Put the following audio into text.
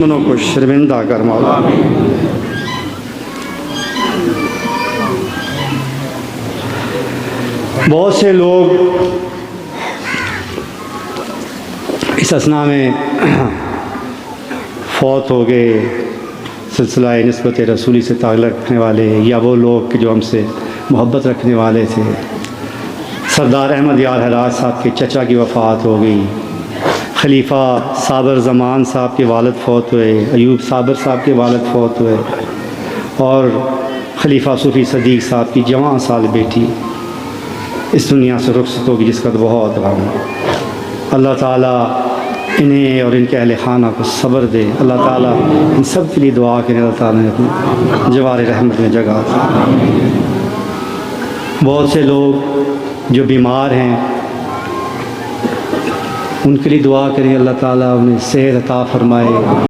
दुश्मनों को शर्मिंदा कर मौला। बहुत से लोग इस असना में फौत हो गए, सिलसिला निस्बत रसूली से ताल्लुक़ रखने वाले या वो लोग कि जो हमसे मोहब्बत रखने वाले थे। सरदार अहमद यार हराज साहब के चचा की वफ़ात हो गई। खलीफा साबर ज़मान साहब के वालिद फ़ौत हुए, अयूब साबर साहब के वालिद फ़ौत हुए और खलीफा सूफ़ी सदीक़ साहब की जवान साल बेटी इस दुनिया से रुखसत होगी, जिसका तो बहुत गम है। अल्लाह ताला इन्हें और इनके अहले खाना को सब्र दे। अल्लाह ताला इन सब के लिए दुआ करें, अल्लाह ताला ने अपनी जवार रहमत में जगह। बहुत से लोग जो बीमार हैं उनके लिए दुआ करें, अल्लाह ताला उन्हें सेहत अता फरमाए।